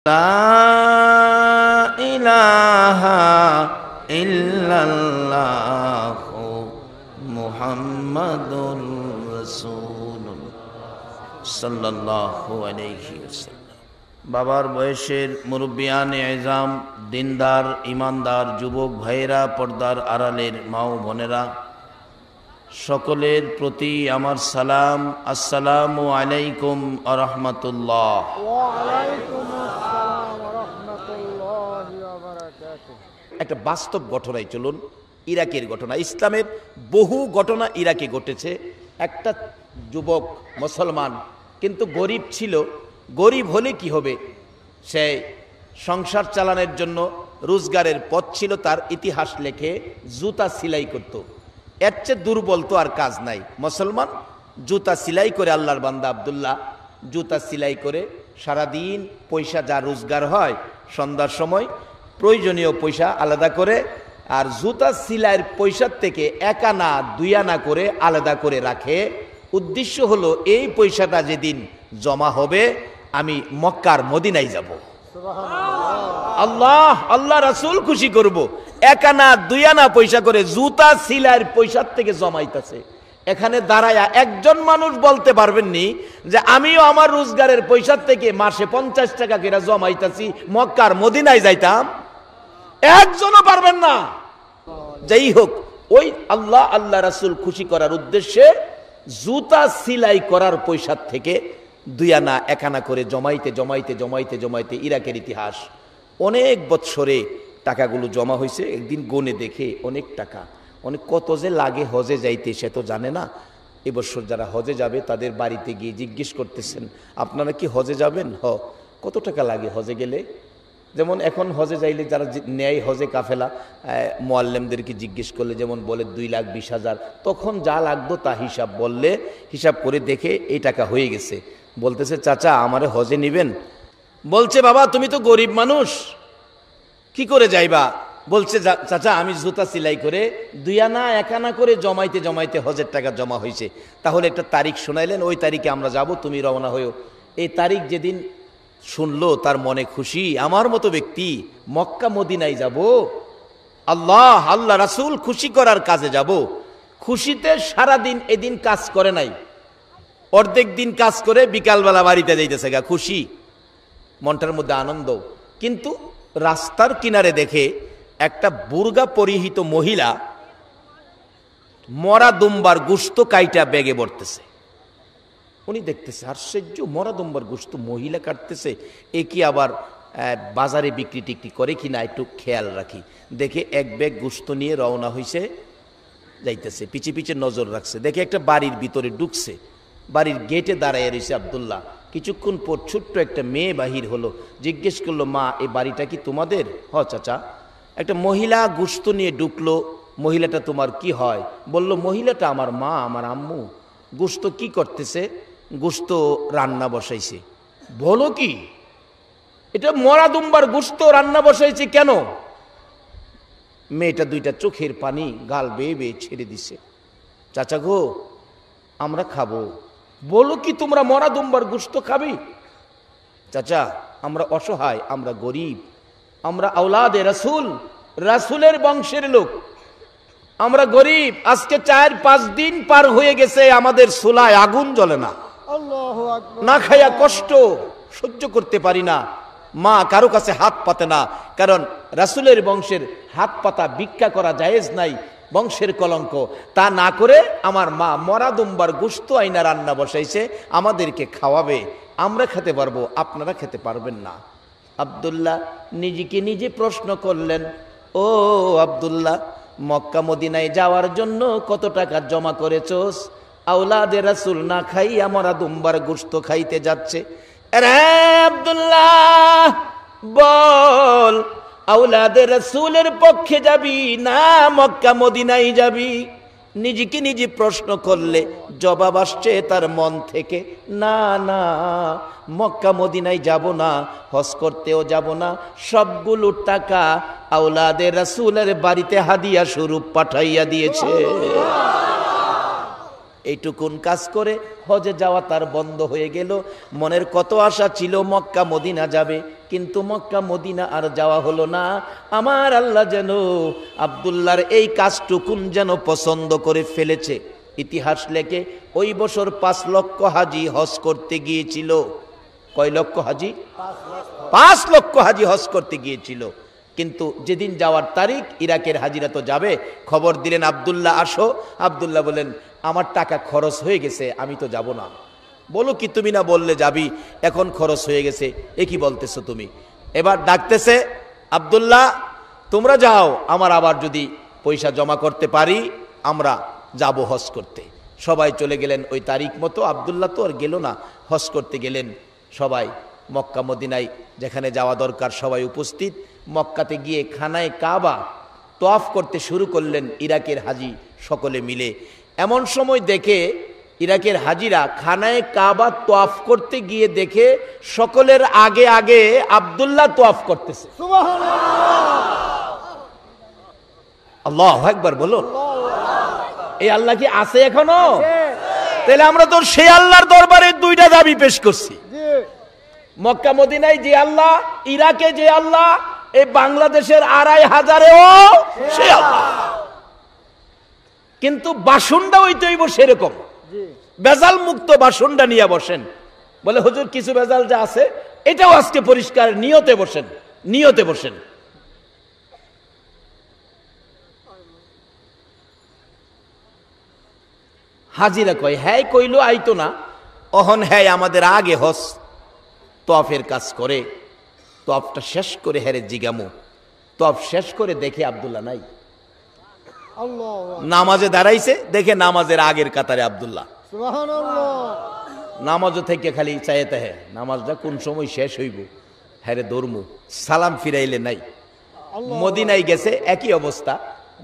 লা ইলাহা ইল্লাল্লাহু মুহাম্মাদুর রাসূলুল্লাহ সাল্লাল্লাহু আলাইহি ওয়াসাল্লাম। বাবার বয়সের মুরব্বিয়ানে এজাম, দিনদার ইমানদার যুবক ভাইয়েরা, পর্দার আড়ালের মা ও বোনেরা, সকলের প্রতি আমার সালাম। আসসালামু আলাইকুম ওয়া রাহমাতুল্লাহ। ওয়া আলাইকুম আসসালাম ওয়া রাহমাতুল্লাহি ওয়া বারাকাতুহু। একটা বাস্তব ঘটনায় চলুন, ইরাকের ঘটনা। ইসলামের বহু ঘটনা ইরাকে ঘটেছে। একটা যুবক মুসলমান, কিন্তু গরিব ছিল। গরিব হলে কি হবে, সে সংসার চালানোর জন্য রোজগারের পথ ছিল তার। ইতিহাস লেখে জুতা সেলাই করত। এর চেয়ে দুর্বল তো আর কাজ নাই। মুসলমান জুতা সেলাই করে, আল্লাহর বান্দা আব্দুল্লাহ জুতা সেলাই করে সারাদিন পয়সা যা রোজগার হয়, সন্ধ্যার সময় প্রয়োজনীয় পয়সা আলাদা করে, আর জুতা সেলাইয়ের পয়সার থেকে 1 আনা 2 আনা করে আলাদা করে রাখে। উদ্দেশ্য হলো এই পয়সাটা যেদিন জমা হবে আমি মক্কার মদিনায় যাব, আল্লাহ রাসূল খুশি করব। 1 আনা 2 আনা পয়সা করে জুতা সেলাইয়ের পয়সার থেকে জমাইতেছে। এখানে দাঁড়ায়া একজন মানুষ বলতে পারবেননি যে আমিও আমার রোজগারের পয়সার থেকে মাসে 50 টাকা করে জমাইতেছি, মক্কার মদিনায় যাইতাম। একজনও পারবেন না। যাই হোক, ওই আল্লাহ রাসূল খুশি করার উদ্দেশ্যে জুতা সেলাই করার পয়সার থেকে 2 আনা 1 আনা করে জমাইতে জমাইতে জমাইতে জমাইতে ইরাকের ইতিহাস অনেক বৎসরে টাকাগুলো জমা হয়েছে। একদিন গনে দেখে অনেক টাকা, অনেক কত যে লাগে হজে যাইতে সে তো জানে না। এবছর যারা হজে যাবে তাদের বাড়িতে গিয়ে জিজ্ঞেস করতেছেন, আপনারা কি হজে যাবেন? কত টাকা লাগে হজে গেলে? যেমন এখন হজে যাইলে যারা নেয় হজে কাফেলা, মুআল্লিমদেরকে জিজ্ঞেস করলে যেমন বলে 2,20,000, তখন যা লাগতো তা হিসাব বললে, হিসাব করে দেখে এই টাকা হয়ে গেছে। বলতেছে, চাচা আমারে হজে নিবেন? বলছে, বাবা তুমি তো গরিব মানুষ, কি করে যাইবা? বলছে, চাচা আমি জুতা সেলাই করে 2 আনা 1 আনা করে জমাইতে জমাইতে হজের টাকা জমা হয়েছে। তাহলে একটা তারিখ শোনাইলেন, ওই তারিখে আমরা যাব, তুমি রওনা হয়েও। এই তারিখ যেদিন শুনলো তার মনে খুশি, আমার মতো ব্যক্তি মক্কা মদিনায় যাব, আল্লাহ রাসূল খুশি করার কাজে যাব। খুশিতে সারাদিন এদিন কাজ করে নাই, অর্ধেক দিন কাজ করে বিকালবেলা বাড়িতে যাইতেছে গা, খুশি, মনটার মধ্যে আনন্দ। কিন্তু রাস্তার কিনারে দেখে একটা বুরগা পরিহিত মহিলা মরা দুম্বার গোশত কাইটা ব্যাগে ভরতেছে। উনি দেখতেছে আশ্চর্য, মরা দুম্বার গোশত মহিলা কাটতেছে, এ কি আবার বাজারে বিক্রি টিক্রি করে কিনা, একটু খেয়াল রাখি। দেখে এক ব্যাগ গোশত নিয়ে রওনা হয়েছে, যাইতেছে, পিছে পিছে নজর রাখছে। দেখে একটা বাড়ির ভিতরে ঢুকছে, বাড়ির গেটে দাঁড়ায় রয়েছে আব্দুল্লাহ। কিছুক্ষণ পর ছোট্ট একটা মেয়ে বাহির হলো, জিজ্ঞেস করলো, মা এই বাড়িটা কি তোমাদের? চাচা। একটা মহিলা গোশত নিয়ে ঢুকলো, মহিলাটা তোমার কি হয়? বলল, মহিলাটা আমার মা, আমার আম্মু। গোশত কি করতেছে? গোশত রান্না বসাইছে। বলো কি, এটা মরা দুম্বার গোশত রান্না বসাইছে কেন? মেয়েটা 2টা চোখের পানি গাল বেয়ে বেয়ে ছেড়ে দিছে। চাচা গো, আমরা খাবো। বলো কি, তোমরা মরা দুম্বার গোশত খাবে? চাচা আমরা অসহায়, আমরা গরিব, আমরা আওলাদে রাসূল, রাসূলের বংশের লোক, আমরা গরিব। আজকে 4-5 দিন পার হয়ে গেছে, আমাদের চুলায় আগুন জ্বলে না, আল্লাহু আকবার। না খাইয়া কষ্ট সহ্য করতে পারি না। মা কারো কাছে হাত পাতে না, কারণ রাসূলের বংশের হাত পাতা ভিক্ষা করা জায়েজ নাই, বংশের কলঙ্ক। তা না করে আমার মা মরা দুম্বার গোশত আইনা রান্না বসাইছে, আমাদেরকে খাওয়াবে, আমরা খেতে পারবো, আপনারা খেতে পারবেন না। আব্দুল্লাহ নিজেকে নিজে প্রশ্ন করলেন, ও আব্দুল্লাহ, মক্কা মদিনায় যাওয়ার জন্য কত টাকা জমা করেছোস? আওলাদে রাসূল না খাইয়া মরা দুম্বার গোশত খাইতে যাচ্ছে। আরে আব্দুল্লাহ বল, আওলাদে রাসূলের পক্ষে যাবি না মক্কা মদিনায় যাবি? নিজেকে নিজে প্রশ্ন করলে জবাব আসছে তার মন থেকে, না না, মক্কা মদিনায় যাব না, হজ করতেও যাব না, সবগুলো টাকা আওলাদে রাসূলের বাড়িতে হাদিয়া স্বরূপ পাঠাইয়া দিয়েছে। এইটুকুন কাজ করে হজে যাওয়া তার বন্ধ হয়ে গেল। মনের কত আশা ছিল মক্কা মদিনা যাবে, কিন্তু মক্কা মদিনা আর যাওয়া হলো না। আমার আল্লাহ যেন আব্দুল্লাহর এই কাজটুকুন যেন পছন্দ করে ফেলেছে। ইতিহাস লেখে ওই বছর 5 লক্ষ হাজি হজ করতে গিয়েছিল। কয় লক্ষ হাজি? 5 লক্ষ হাজি হজ করতে গিয়েছিল। কিন্তু যেদিন যাওয়ার তারিখ, ইরাকের হাজিরা তো যাবে, খবর দিলেন আব্দুল্লাহ আসো। আব্দুল্লাহ বলেন আমার টাকা খরচ হয়ে গেছে, আমি তো যাব না। বলো কি তুমি না বললে যাবি, এখন খরচ হয়ে গেছে, এ কি বলতেছো তুমি? এবার ডাকতেছে আব্দুল্লাহ তোমরা যাও, আমার আবার যদি পয়সা জমা করতে পারি আমরা যাব হজ করতে। সবাই চলে গেলেন ওই তারিখ মতো। আব্দুল্লাহ তো আর গেল না, হজ করতে গেলেন সবাই। মক্কা মদিনায় যেখানে যাওয়া দরকার সবাই উপস্থিত। মক্কাতে গিয়ে খানায় কাবা তওয়াফ করতে শুরু করলেন ইরাকের হাজি সকলে মিলে। এমন সময় দেখে ইরাকের হাজিরা খানায় কাবা তওয়াফ করতে গিয়ে দেখে সকলের আগে আগে আব্দুল্লাহ তওয়াফ করতেছে। আল্লাহু আকবার বলো। এই আল্লাহ কি আছে এখনো? তাহলে আমরা তো সেই আল্লাহর দরবারে 2টা দাবি পেশ করছি। মক্কা মদিনায় যে আল্লাহ, ইরাকে যে আল্লাহ, এই বাংলাদেশের 2500-এও সে আল্লাহ। কিন্তু বাসনটা হইতে হইব সেরকম, বেজাল মুক্ত বাসনটা নিয়ে বসেন। বলে হুজুর কিছু বেজাল যা আছে এটাও আজকে পরিষ্কার, নিয়তে বসেন, নিয়তে বসেন। হাজিরা কয় হ্যাঁ কইলো আইতো না, অহন হ্যাঁ আমাদের আগে হস তওয়াফের কাজ করে। তওয়াফটা শেষ করে হেরে জিগামু। তওয়াফ শেষ করে দেখে আব্দুল্লাহ নাই। নামাজে দাঁড়াইছে, দেখে নামাজের আগের কাতারে আব্দুল্লাহ। নামাজও থেকে খালি চাইতে হ্যাঁ নামাজটা কোন সময় শেষ হইব, হ্যারে দৌড়মু। সালাম ফিরাইলে নাই। মদিনায় গেছে একই অবস্থা,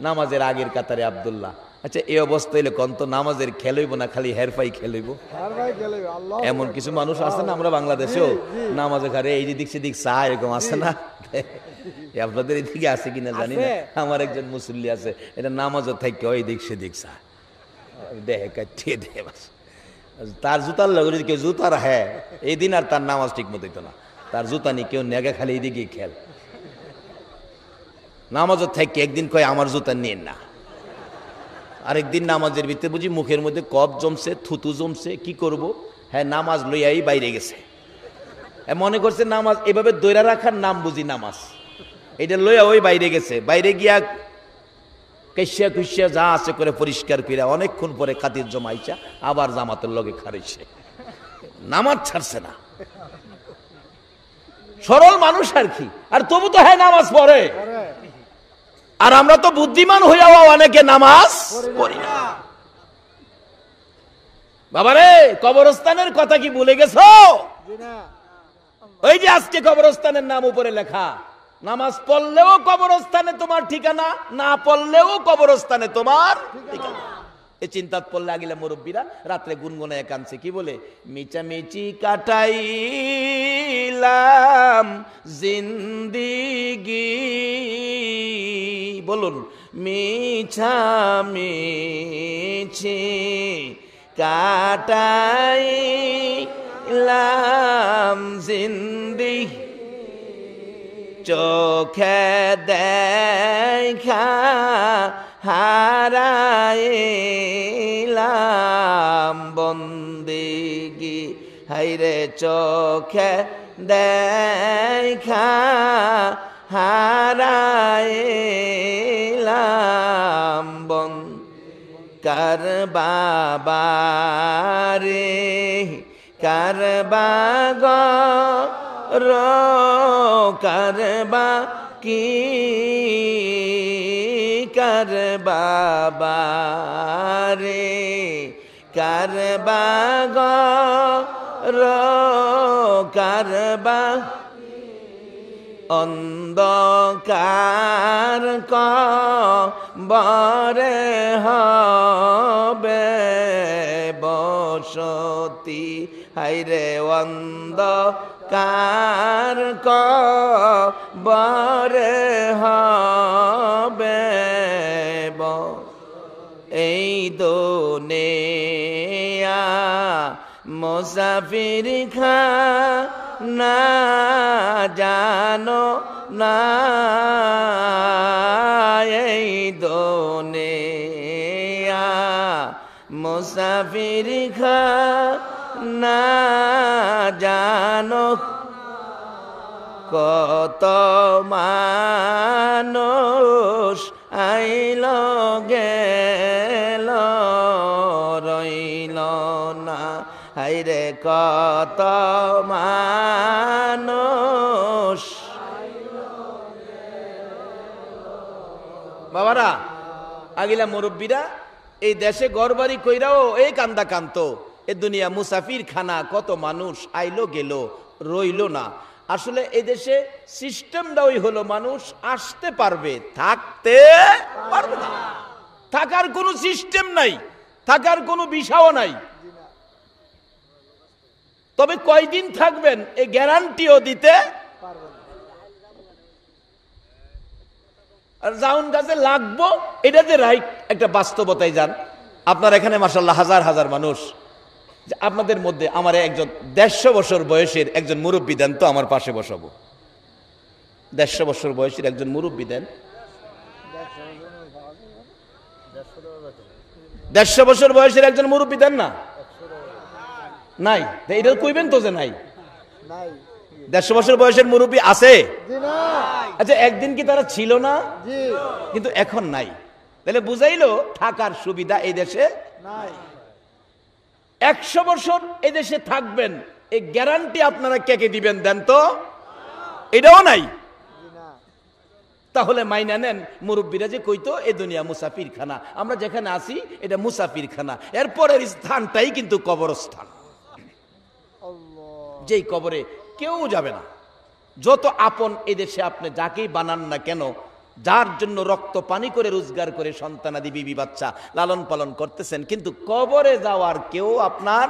নামাজের আগের কাতারে আব্দুল্লাহ। আচ্ছা এই অবস্থা হইলে কোন তো নামাজের খেল হইব না খালি হেরফাই খেল হইব? এমন কিছু মানুষ আছে না আমরা বাংলাদেশেও নামাজে ঘরে এই দিক সেদিক চা এরকম আছে না? আপনাদের এদিকে আছে কিনা জানি না। আমার একজন মুসল্লি আছে, এটা নামাজও থাকে ওই দিক সেদিক চা দেহে কাটিয়ে দেহে। তার জুতার লগে যদি কেউ জুতার হ্যাঁ এই দিন আর তার নামাজ ঠিক মতো হইতো না। তার জুতা নিয়ে কেউ নেগে খালি এইদিকে খেল। নামাজও থাকে একদিন কয় আমার জুতা নিয়ে না, আরেকদিন নামাজের ভিতরে বুঝি মুখের মধ্যে কফ জমছে, থুতু জমছে, কি করব? হ্যাঁ নামাজ লইয়াই বাইরে গেছে। মনে করছে নামাজ এভাবে দৈরা রাখার নাম বুঝি নামাজ, এটা লইয়া ওই বাইরে গেছে। বাইরে গিয়া কেশিয়া কুশিয়া যা আছে করে পরিষ্কার করে অনেকক্ষণ পরে খাতির জমাইছা আবার জামাতের লগে খারাইছে, নামাজ ছাড়ছে না। সরল মানুষ আর কি, আর তবু তো হ্যাঁ নামাজ পড়ে। আর আমরা তো বুদ্ধিমান হইয়াও অনেকে নামাজ পড়ি না। বাবারে কবরস্থানের কথা কি ভুলে গেছো? ওই যে আজকে কবরস্থানের নাম উপরে লেখা, নামাজ পড়লেও কবরস্থানে তোমার ঠিকানা, না পড়লেও কবরস্থানে তোমার ঠিকানা। এই চিন্তা পড়লে আগিলা মুরব্বীরা রাত্রে গুনগুনে একাংশে কি বলে, মিচামিচি কাটাইলাম জিন্দিগি। বলুন, মিছামিছি কাটাইলাম জিন্দিগি, চোখে দেখা হারাইলাম বন্দেগি। হাইরে চোখে দেখা হারাইলাম বন কার বাবারে কার বাগা কারবা কি কার বাবারে কারবা কারবা অন্ধকার কবরে হবে বসতি। হাইরে অন্ধকার কবরে হবে এই দোনে মুসাফির খানা জানো না এই দুনিয়া মুসাফির খানা জানো কত মানুষ আইল গেল রইল না হাইরে কত মানুষ। বাবারা আগিলা মুরব্বীরা এই দেশে ঘরবাড়ি কইরাও এই কান্দা কান্ত এ দুনিয়া মুসাফির খানা কত মানুষ আইলো গেল রইল না। আসলে এই দেশে সিস্টেমটা ওই হলো মানুষ আসতে পারবে থাকতে পারবে না, থাকার কোনো সিস্টেম নাই, থাকার কোনো বিষয়ও নাই। তবে কয়দিন থাকবেন এই গ্যারান্টিও দিতে আর জাউন গাছে লাগবো এটা যে রাইট একটা বাস্তবতায় যান। আপনার এখানে মাশাআল্লাহ হাজার হাজার মানুষ, আপনাদের মধ্যে আমার একজন 150 বছর বয়সের একজন মুরব্বী দেন তো আমার পাশে বসাবো। 150 বছর বয়সের একজন মুরব্বী দেন। 150 বছর বয়সের একজন মুরব্বী দেন না? নাই, এটা কইবেন তো যে নাই। 150 বছর বয়সের মুরব্বী আছে? আচ্ছা একদিন কি তারা ছিল না? কিন্তু এখন নাই, তাহলে বুঝাইলো থাকার সুবিধা এই দেশে নাই। 100 বছর এই দেশে থাকবেন এই গ্যারান্টি আপনারা কে কে দিবেন দেন তো? এটাও নাই। তাহলে মাইনা নেন মুরব্বীরা যে কইতো এ দুনিয়া মুসাফির খানা, আমরা যেখানে আছি এটা মুসাফির খানা, এরপরের স্থানটাই কিন্তু কবরস্থান, যেই কবরে কেউ যাবে না। যত আপন এদেশে আপনি যাকেই বানান না কেন, যার জন্য রক্ত পানি করে রোজগার করে সন্তানাদি বিবি বাচ্চা লালন পালন করতেছেন, কিন্তু কবরে যাওয়ার কেউ আপনার।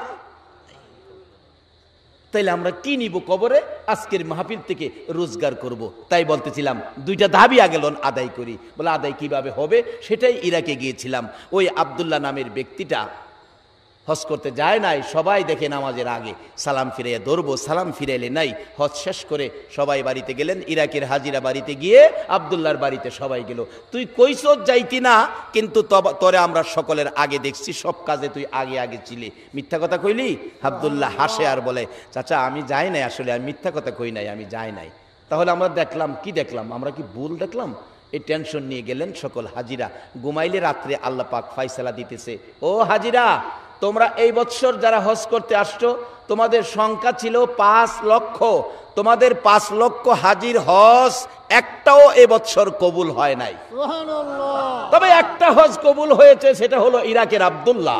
তাইলে আমরা কি নিব কবরে? আজকের মাহফিল থেকে রোজগার করব। তাই বলতেছিলাম দুইটা দাবি আগে আদায় করি। বলে আদায় কিভাবে হবে? সেটাই ইরাকে গিয়েছিলাম। ওই আব্দুল্লাহ নামের ব্যক্তিটা হজ করতে যায় নাই, সবাই দেখে নামাজের আগে সালাম ফিরাইয়া ধরবো, সালাম ফিরাইলে নাই। হজ শেষ করে সবাই বাড়িতে গেলেন, ইরাকের হাজিরা বাড়িতে গিয়ে আব্দুল্লাহর বাড়িতে সবাই গেল। তুই কইস যাইতি না, কিন্তু তরে আমরা সকলের আগে দেখছি, সব কাজে তুই আগে আগে ছিলি, মিথ্যা কথা কইলি? আব্দুল্লাহ হাসে আর বলে, চাচা আমি যাই নাই, আসলে আমি মিথ্যা কথা কই নাই, আমি যাই নাই। তাহলে আমরা দেখলাম কি দেখলাম? আমরা কি ভুল দেখলাম? এই টেনশন নিয়ে গেলেন সকল হাজিরা। ঘুমাইলে রাত্রে আল্লাহ পাক ফয়সালা দিতেছে, ও হাজিরা তোমরা এই বছর যারা হজ করতে আসছো তোমাদের সংখ্যা ছিল 5 লক্ষ, তোমাদের 5 লক্ষ হাজির হজ একটাও এবছর কবুল হয় নাই। তবে একটা হজ কবুল হয়েছে, সেটা হলো ইরাকের আব্দুল্লাহ।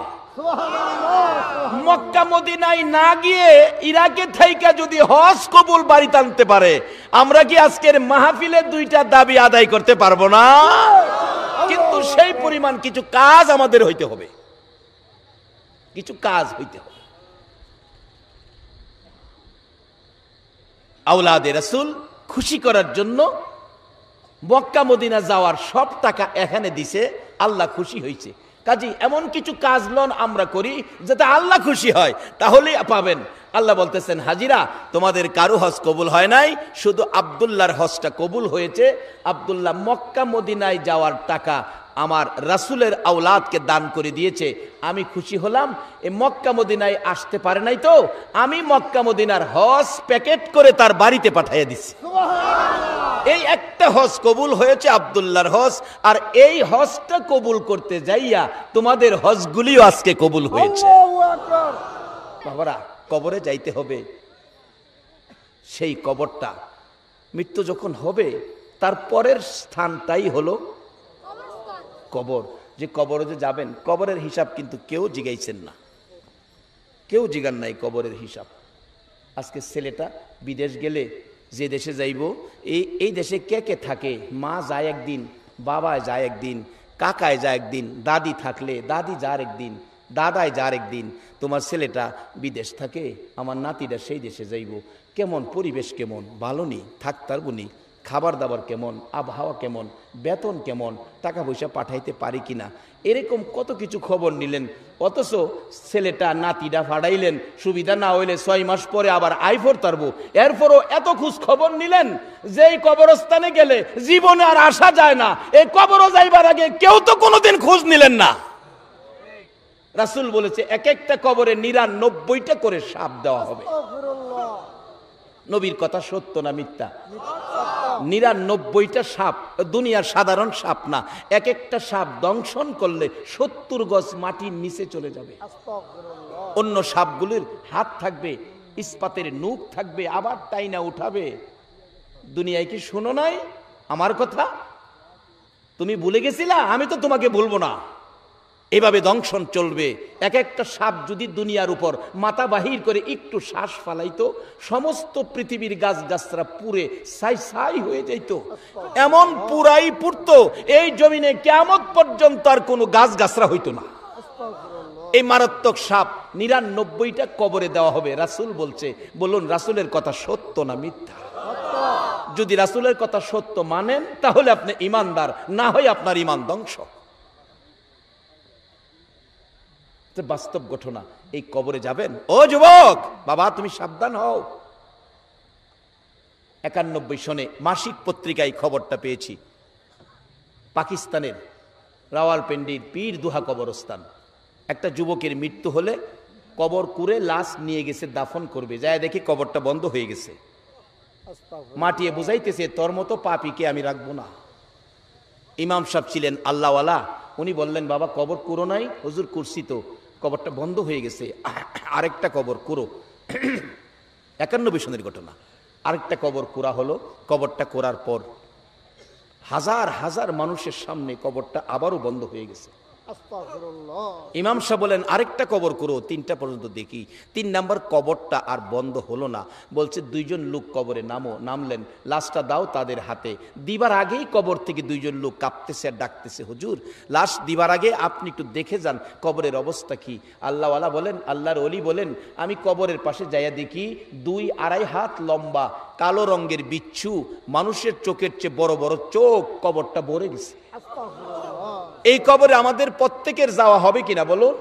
মক্কা মদিনায় না গিয়ে ইরাকে থাইকা যদি হজ কবুল বাড়িতে আনতে পারে, আমরা কি আজকের মাহফিলে দুইটা দাবি আদায় করতে পারবো না? কিন্তু সেই পরিমাণ কিছু কাজ আমাদের হইতে হবে, কিছু কাজ হইতে হবে। আওলাদে রাসূল খুশি করার জন্য মক্কা মদিনা যাওয়ার সব টাকা এখানে দিছে, আল্লাহ খুশি হয়েছে। কাজী এমন কিছু কাজ লন আমরা করি যাতে আল্লাহ খুশি হয়, তাহলেই পাবেন। আল্লাহ বলতেছেন হাজিরা তোমাদের কারো হজ কবুল হয় নাই, শুধু আব্দুল্লাহর হজটা কবুল হয়েছে। আব্দুল্লাহ মক্কা মদিনায় যাওয়ার টাকা আমার রাসূলের আওলাদকে দান করে দিয়েছে, আমি খুশি হলাম। এই মক্কা মদিনায় আসতে পারে নাই তো আমি মক্কা মদিনার হজ প্যাকেট করে তার বাড়িতে পাঠিয়ে দিছি। এই একটা হজ কবুল হয়েছে আব্দুল্লাহর হজ, আর এই হজটা কবুল করতে যাইয়া তোমাদের হজগুলিও আজকে কবুল হয়েছে। বাবারা কবরে যাইতে হবে, সেই কবরটা মৃত্যু যখন হবে তার পরের স্থানটাই হলো কবর। যে কবরে যে যাবেন, কবরের হিসাব কিন্তু কেউ জিগাইছেন না, কেউ জিগান নাই কবরের হিসাব। আজকে ছেলেটা বিদেশ গেলে যে দেশে যাইব, এই দেশে কে কে থাকে? মা যায় একদিন, বাবা যায় একদিন, কাকায় যায় একদিন, দাদি থাকলে দাদি যার একদিন, দাদায় যার একদিন। তোমার ছেলেটা বিদেশ থাকে, আমার নাতিটা সেই দেশে যাইব, কেমন পরিবেশ, কেমন ভালো নি থাকতার বুনি, খাবার দাবার কেমন, আবহাওয়া কেমন, বেতন কেমন, টাকা পয়সা পাঠাইতে পারি কিনা, এরকম কত কিছু খবর নিলেন। অথচ ছেলেটা নাতিটা ফাড়াইলেন, সুবিধা না হইলে 6 মাস পরে আবার আইফোর তারবো, এরপরও এত খোঁজ খবর নিলেন যে এই কবরস্থানে গেলে জীবনে আর আসা যায় না। এই কবরও যাইবার আগে কেউ তো কোনোদিন খোঁজ নিলেন না। রাসূল বলেছে এক একটা কবরে 99টা করে সাপ দেওয়া হবে। নবীর কথা সত্য না মিথ্যা? 99টা সাপ, দুনিয়ার সাধারণ সাপ না। এক একটা সাপ দংশন করলে 70 গজ মাটির নিচে চলে যাবে। অন্য সাপগুলির হাত থাকবে, ইস্পাতের নূক থাকবে, আবার টাইনা উঠাবে। দুনিয়ায় কি শোনো নাই আমার কথা? তুমি ভুলে গেছিলা? আমি তো তোমাকে বলবো না। এভাবে দংশন চলবে। এক একটা সাপ যদি দুনিয়ার উপর মাথা বাহির করে একটু শ্বাস ফালাইতো, সমস্ত পৃথিবীর গাছগাছরা পুড়ে ছাই ছাই হয়ে যাইত। এমন পুরাই পুড়তো, এই জমিনে কিয়ামত পর্যন্ত আর কোনো গাছগাছরা হইতো না। এই মারাত্মক সাপ 99টা কবরে দেওয়া হবে। রাসূল বলছে, বলুন রাসূলের কথা সত্য না মিথ্যা? যদি রাসূলের কথা সত্য মানেন তাহলে আপনি ঈমানদার, না হয় আপনার ঈমান ধ্বংস। বাস্তব ঘটনা। এই কবরে যাবেন, ও যুবক বাবা তুমি সাবধান হও। 91 সনে মাসিক পত্রিকায় খবরটা পেয়েছি। পাকিস্তানের রাওয়ালপিন্ডির পীর দুহা কবরস্থান, একটা যুবকের মৃত্যু হলে কবর কুড়ে লাশ নিয়ে গেছে দাফন করবে, যায় দেখি কবরটা বন্ধ হয়ে গেছে। মাটিয়ে বুঝাইতেছে তোর মতো পাপীকে আমি রাখবো না। ইমাম সাহেব ছিলেন আল্লাহওয়ালা, উনি বললেন বাবা কবর কুড়ো নাই? হুজুর কুরসি তো, কবরটা বন্ধ হয়ে গেছে, আরেকটা কবর কুড়ো। 91 সনের ঘটনা। আরেকটা কবর কুড়া হলো। কবরটা করার পর হাজার হাজার মানুষের সামনে কবরটা আবারও বন্ধ হয়ে গেছে। ইমাম সাহেব বলেন আরেকটা কবর করো, 3টা পর্যন্ত দেখি। 3 নাম্বার কবরটা আর বন্ধ হলো না। বলছে 2 জন লোক কবরে নামো। নামলেন, লাশটা দাও তাদের হাতে। দিবার আগেই কবর থেকে 2 জন লোক কাঁপতেছে আর ডাকতেছে, হুজুর লাশ দিবার আগে আপনি একটু দেখে যান কবরের অবস্থা কি। আল্লাহওয়ালা বলেন, আল্লাহর ওলি বলেন, আমি কবরের পাশে যাইয়া দেখি 2-2.5 হাত লম্বা কালো রঙের বিচ্ছু, মানুষের চোখের চেয়ে বড় বড় চোখ, কবরটা ভরে গেছে। এই কবরে আমাদের প্রত্যেকের যাওয়া হবে কিনা বলুন?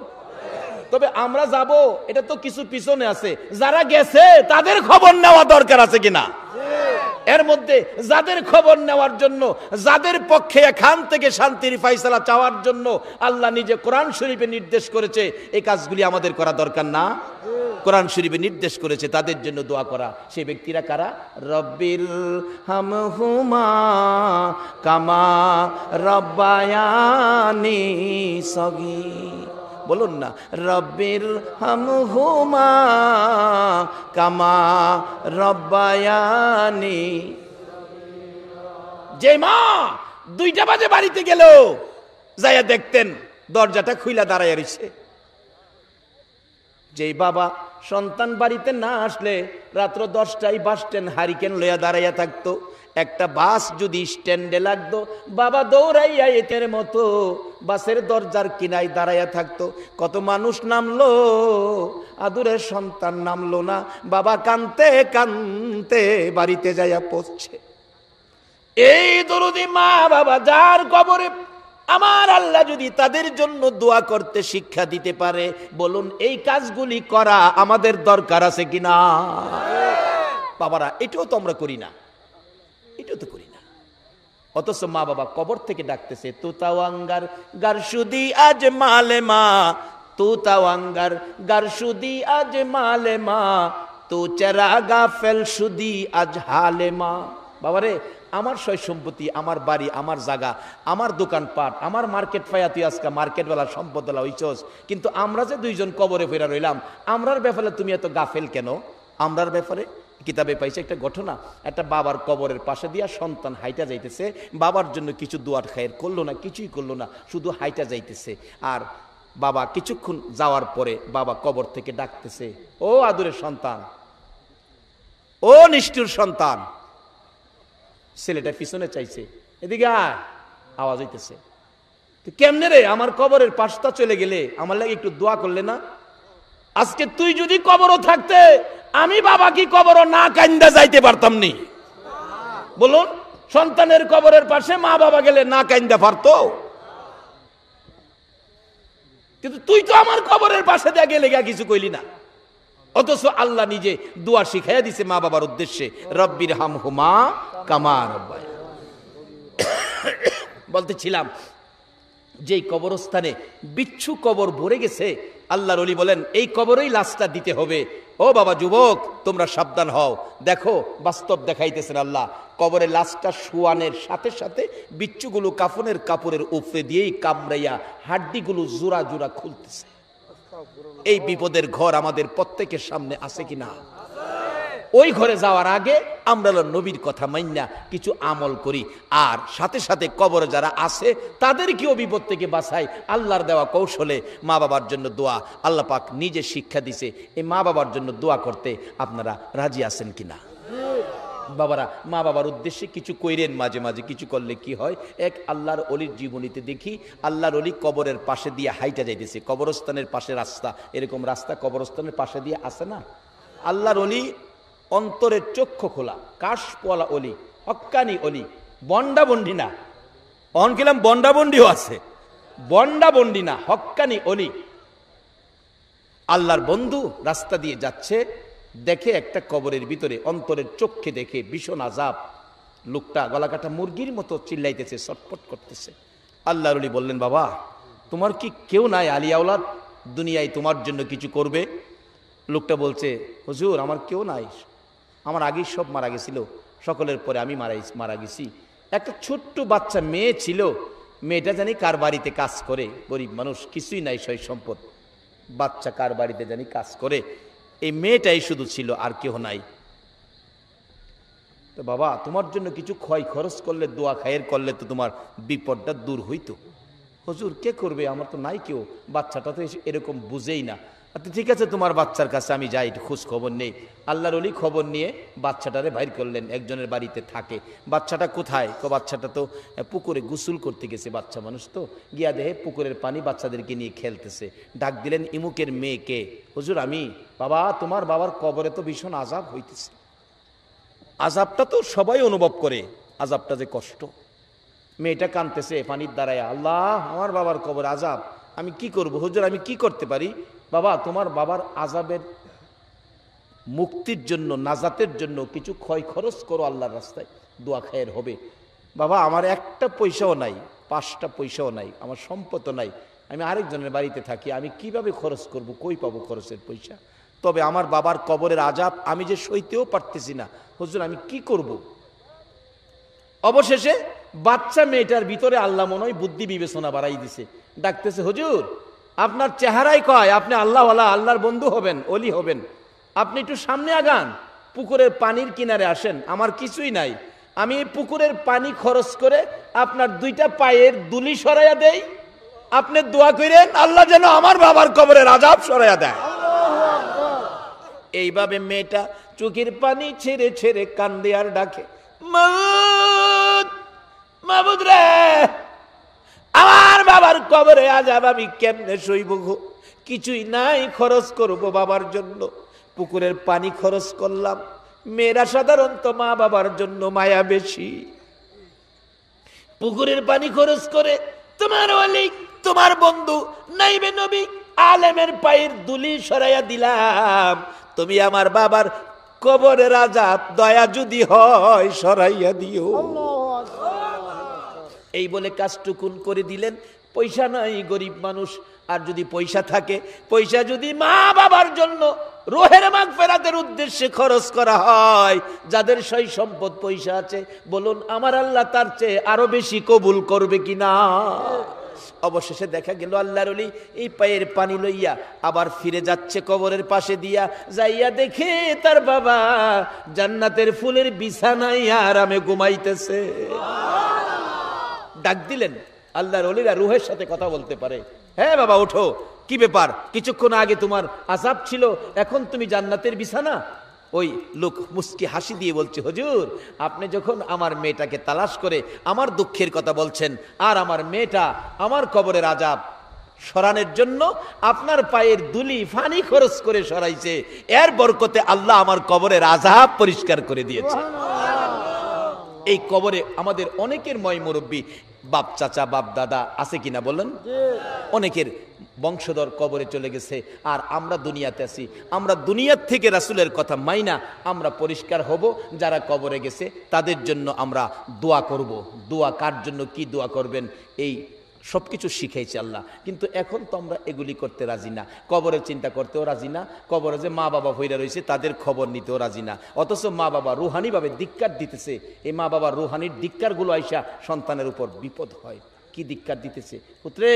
তবে আমরা যাব এটা তো কিছু পিছনে আছে, যারা গেছে তাদের খবর নেওয়া দরকার আছে কিনা? এর মধ্যে যাদের খবর নেওয়ার জন্য, যাদের পক্ষে এখান থেকে শান্তির ফায়সালা চাওয়ার জন্য আল্লাহ নিজে কোরআন শরীফে নির্দেশ করেছে, এই কাজগুলি আমাদের করা দরকার না? কোরআন শরীফে নির্দেশ করেছে তাদের জন্য দোয়া করা। সেই ব্যক্তিরা কারা? রব্বির হামহুমা কামা রব্বায়ানি সগীর। বলুন না, রব্বির হামহুমা কামা রব্বায়ানি। যে মা 2টা বাজে বাড়িতে গেল, যাইয়া দেখতেন দরজাটা খুইলা দাঁড়াইয়া রইছে। যেই বাবা সন্তান বাড়িতে না আসলে রাত্র 10টায় বাস স্ট্যান্ড হারিকেন লইয়া দাঁড়াইয়া থাকতো। একটা বাস যদি স্ট্যান্ডে লাগতো, বাবা দৌড়াইয়া এতের মতো বাসের দরজার কিনায় দাঁড়াইয়া থাকতো। কত মানুষ নামলো, আদুরের সন্তান নামলো না, বাবা কানতে কানতে বাড়িতে যাইয়া পৌঁছছে। এই দরুদি মা বাবা যার কবরে আমার আল্লাহ যদি তাদের জন্য দোয়া করতে শিক্ষা দিতে পারে, বলুন এই কাজগুলি করা আমাদের দরকার আছে কিনা? বাবারা এটাও তো আমরা করি না, এটাও তো করি না। অথচ মা বাবা কবর থেকে ডাকতেছে, তু তাওয়াঙ্গার গারসুদি আজ মালে মা, তু তাওয়াঙ্গার গারসুদি আজ মালে মা, তু চেরাগা ফেল সুদি আজ হালে মা। বাবারে আমার সয় সম্পত্তি, আমার বাড়ি, আমার জায়গা, আমার দোকানপাট, আমার মার্কেট পাইয়া তুই আজকে মার্কেটওয়ালা সম্পদওয়ালা হইছস, কিন্তু আমরা যে 2 জন কবরে ফেরা রইলাম, আমরার ব্যাপারে তুমি এত গাফেল কেন? আমরার ব্যাপারে কিতাবে পাইছে একটা ঘটনা, একটা বাবার কবরের পাশে দিয়া সন্তান হাইটা যাইতেছে, বাবার জন্য কিছু দোয়ার খায়ের করলো না, কিছুই করলো না, শুধু হাইটা যাইতেছে। আর বাবা কিছুক্ষণ যাওয়ার পরে বাবা কবর থেকে ডাকতেছে, ও আদরের সন্তান, ও নিষ্ঠুর সন্তান। ছেলেটা পিছনে চাইছে, এদিকে আয়, আওয়াজ হইতেছে, কেমনে রে আমার কবরের পাশটা চলে গেলে, আমার লাগে একটু দোয়া করলে না? আজকে তুই যদি কবরও থাকতে, আমি বাবা কি কবরও না কান্দা যাইতে পারতাম নি? বলুন সন্তানের কবরের পাশে মা বাবা গেলে না কাইন্দা পারতো, কিন্তু তুই তো আমার কবরের পাশে দিয়ে গেলে কিছু কইলি না। অথচ আল্লাহ নিজে দোয়া শিখাইয়া দিছে মা বাবার উদ্দেশ্যে, রব্বির হামহুমা কামা রাব্বায়ানি। বলতেছিলাম যেই কবরস্থানে বিচ্ছু কবর ভরে গেছে, আল্লাহর ওলি বলেন এই কবরেই লাশটা দিতে হবে। ও বাবা যুবক, তোমরা সাবধান হও। দেখো বাস্তব দেখাইতেছেন আল্লাহ, কবরে লাশটা শোয়ানের সাথে সাথে বিচ্ছুগুলো কাফনের কাপড়ের উপরে দিয়েই কামড়াইয়া হাড্ডিগুলো জোড়া জোড়া খুলতেছে। এই বিপদের ঘর আমাদের প্রত্যেকের সামনে আছে কিনা? ওই ঘরে যাওয়ার আগে আমরা নবীর কথা মাইন্না কিছু আমল করি, আর সাথে সাথে কবরে যারা আছে তাদেরকেও বিপদ থেকে বাঁচাই আল্লাহর দেওয়া কৌশলে। মা বাবার জন্য দোয়া আল্লাহ পাক নিজে শিক্ষা দিছে, এই মা বাবার জন্য দোয়া করতে আপনারা রাজি আছেন কিনা? বাবারা, মা বাবার উদ্দেশ্যে কিছু কইরেন, মাঝে মাঝে কিছু করলে কি হয়। এক আল্লাহর অলির জীবনীতে দেখি, আল্লাহর অলি কবরের পাশে দিয়ে হাইটা যাইতেছে, কবরস্থানের পাশে রাস্তা, এরকম রাস্তা কবরস্থানের পাশে দিয়ে আসে না। আল্লাহর অলি অন্তরের চক্ষু খোলা, কাশপোয়ালা অলি, হক্কানি অলি, বন্ডাবন্ডি না। অনকিলাম বন্ডাবন্ডিও আছে, বন্ডাবন্ডি না, হক্কানি অলি। আল্লাহর বন্ধু রাস্তা দিয়ে যাচ্ছে, দেখে একটা কবরের ভিতরে অন্তরের চোখে দেখে ভীষণ আযাব। লোকটা গলাকাটা মুরগির মতো চিল্লাইতেছে, ছটফট করতেছে। আল্লাহর ওলি বললেন, বাবা তোমার কি কেউ নাই আলী আওলাদ দুনিয়ায় তোমার জন্য কিছু করবে? লোকটা বলছে, হুজুর আমার কেউ নাই, আমার আগেই সব মারা গেছিল, সকলের পরে আমি মারা গেছি। একটা ছোট্ট বাচ্চা মেয়ে ছিল, মেয়েটা জানি কার বাড়িতে কাজ করে, গরিব মানুষ, কিছুই নাই সয় সম্পদ, বাচ্চা কার বাড়িতে জানি কাজ করে, এই মেয়েটাই শুধু ছিল, আর কেউ নাই। তো বাবা তোমার জন্য কিছু ক্ষয় খরচ করলে, দোয়া খায়ের করলে তো তোমার বিপদটা দূর হইতো। হুজুর কে করবে, আমার তো নাই কেউ, বাচ্চাটা তো এরকম বুঝেই না। আচ্ছা ঠিক আছে, তোমার বাচ্চার কাছে আমি যাই, একটু খোঁজ খবর নেই। আল্লাহর ওলি খবর নিয়ে বাচ্চাটারে বাইর করলেন, একজনের বাড়িতে থাকে। বাচ্চাটা কোথায়? বাচ্চাটা তো পুকুরে গোসল করতে গেছে, বাচ্চা মানুষ তো, গিয়া দেহে পুকুরের পানি বাচ্চাদেরকে নিয়ে খেলতেছে। ডাক দিলেন ইমুকের মেয়েকে, হুজুর আমি। বাবা তোমার বাবার কবরে তো ভীষণ আযাব হইতেছে। আযাবটা তো সবাই অনুভব করে, আযাবটা যে কষ্ট। মেয়েটা কাঁদতেছে পানির দ্বারায়, আল্লাহ আমার বাবার কবর আযাব, আমি কি করব হুজুর, আমি কি করতে পারি? বাবা তোমার বাবার আযাবের মুক্তির জন্য, নাজাতের জন্য কিছু ক্ষয় খরচ করো আল্লাহর রাস্তায়, দোয়া খায়ের হবে। বাবা আমার একটা পয়সাও নাই, 5টা পয়সাও নাই, আমার সম্পদও নাই, আমি আরেকজনের বাড়িতে থাকি, আমি কিভাবে খরচ করব, কই পাবো খরচের পয়সা? তবে আমার বাবার কবরের আযাব আমি যে সইতেও পারতেছি না, হুজুর আমি কি করব? অবশেষে বাচ্চা মেয়েটার ভিতরে আল্লাহ মনে হয় বুদ্ধি বিবেচনা বাড়াই দিছে, ডাকতেছে, হুজুর আপনার চেহারাই কয় আপনি আল্লাহওয়ালা, আল্লাহর বন্ধু হবেন, অলি হবেন, আপনি একটু সামনে আগান, পুকুরের পানির কিনারে আসেন, আমার কিছুই নাই, আমি এই পুকুরের পানি খরচ করে আপনার 2টা পায়ের দুলি সরাইয়া দেই, আপনি দোয়া করেন আল্লাহ যেন আমার বাবার কবরের আযাব সরাইয়া দেয়। এইভাবে মেয়েটা চোখের পানি ছেড়ে ছেড়ে কান্দে আর ডাকে, মাবুদ মাবুদ রে, আমার বাবার কবরে আযাব আমি কেমনে সইব গো, কিছুই নাই, খরচ করব বাবার জন্য, পুকুরের পানি খরচ করলাম। মেয়েরা সাধারণত মা বাবার জন্য মায়া বেশি, পুকুরের পানি খরচ করে তোমার ওলি, তোমার বন্ধু নাইবে নবী আলেমের পায়ের দুলি সরাইয়া দিলাম, তুমি আমার বাবার কবরের আযাব দয়া যদি হয় সরাইয়া দিও। এই বলে কাজটুকুন করে দিলেন। পয়সা নাই, গরিব মানুষ, আর যদি পয়সা থাকে, পয়সা যদি মা বাবার জন্য রোহের মাগফিরাতের উদ্দেশ্যে খরচ করা হয়, যাদের সই সম্পদ পয়সা আছে, বলুন আমার আল্লাহ তার চেয়ে আরো বেশি কবুল করবে কিনা? অবশেষে দেখা গেল আল্লাহর ওলি এই পায়ের পানি লইয়া আবার ফিরে যাচ্ছে কবরের পাশে দিয়া, যাইয়া দেখে তার বাবা জান্নাতের ফুলের বিছানায় আরামে ঘুমাইতেছে। ডাক দিলেন, আল্লাহর ওলিরা রুহের সাথে কথা বলতে পারে, হ্যাঁ বাবা ওঠো, কি ব্যাপার, কিছুক্ষণ আগে তোমার আযাব ছিল, এখন তুমি জান্নাতের বিছানা। ওই লোক মুস্কি হাসি দিয়ে বলছে, হুজুর আপনি যখন আমার মেয়েটাকে তালাশ করে আমার দুঃখের কথা বলছেন, আর আমার মেয়েটা আমার কবরের আযাব সরানোর জন্য আপনার পায়ের দুলি ফানি খরচ করে সরাইছে, এর বরকতে আল্লাহ আমার কবরের আযাব পরিষ্কার করে দিয়েছে। এই কবরে আমাদের অনেকের ময় মুরব্বী, বাপ চাচা বাপ দাদা আছে কিনা বলেন? অনেকের বংশধর কবরে চলে গেছে, আর আমরা দুনিয়াতে আছি। আমরা দুনিয়ার থেকে রাসূলের কথা মাইনা আমরা পরিষ্কার হব। যারা কবরে গেছে তাদের জন্য আমরা দোয়া করব। দোয়া কার জন্য, কি দোয়া করবেন, এই সব কিছু শিখাইছে আল্লাহ। কিন্তু এখন তো আমরা এগুলি করতে রাজি না, কবরের চিন্তা করতেও রাজি না, কবরে যে মা বাবা হইরা রয়েছে তাদের খবর নিতেও রাজি না। অথচ মা বাবা রুহানিভাবে ধিক্কার দিতেছে। এই মা বাবার রুহানির ধিক্কারগুলো আইসা সন্তানের উপর বিপদ হয়। কি ধিক্কার দিতেছে? পুত্রে,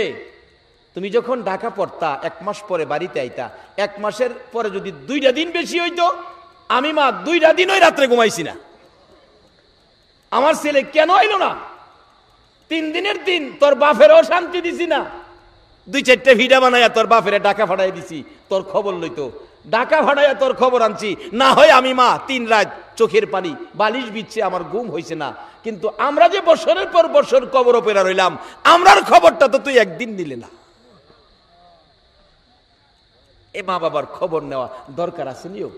তুমি যখন ঢাকা পড়তা, 1 মাস পরে বাড়িতে আইতা, 1 মাসের পরে যদি 2টা দিন বেশি হইতো, আমি মা 2টা দিন ওই রাত্রে ঘুমাইছি না। আমার ছেলে কেন আইলো না? 3 দিনের দিন তোর বাপেরও শান্তি দিছি না, 2-4টা ভিডা বানাইয়া তোর বাপের ঢাকা ফাটাই দিছি, তোর খবর লইতো। ঢাকা ফাটাইয়া তোর খবর আনছি না, হয় আমি মা 3 রাত চোখের পানি বালিশ বিচ্ছে, আমার ঘুম হইছে না। কিন্তু আমরা যে বছরের পর বছর কবর পেরা রইলাম, আমরার খবরটা তো তুই একদিন দিলে না। এ মা বাবার খবর নেওয়া দরকার আছে নিও।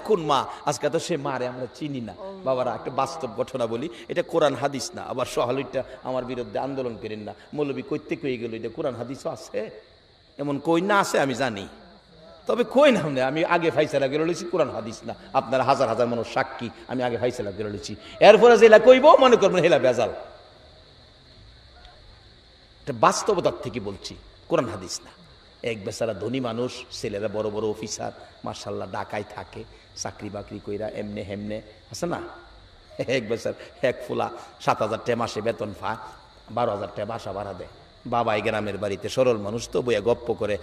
কোন মা? আজকে তো সে মারে আমরা চিনি না। বাবারা, একটা বাস্তব ঘটনা বলি, এটা কোরআন হাদিস না, আবার সহালুইটা আমার বিরুদ্ধে আন্দোলন করেন না। মৌলবী কইতে কই গেল, এটা কোরআন হাদিসও আছে, এমন কই না আছে আমি জানি, তবে কই না আমি আগে ফাইসালা করে লইছি, কোরআন হাদিস না। আপনারা হাজার হাজার মানুষ সাক্ষী, আমি আগে ফাইসালা করে লইছি। এরপরে যেটা কইব মনে করবেন হেলা বেজাল। এটা বাস্তবতার থেকে বলছি, কোরআন হাদিস না। এক বেচারা ধনী মানুষ, ছেলেরা বড় বড় অফিসার, মার্শাল্লাহ ঢাকায় থাকে, চাকরি বাকরি কইরা এমনে হেমনে আছে না। এক বেচার এক ফুলা 7,000 টাকা মাসে বেতন পায়, 12,000 টাকা বাসা ভাড়া দেয়। বাবাই গ্রামের বাড়িতে সরল মানুষ তো, বইয়া গপ্প করে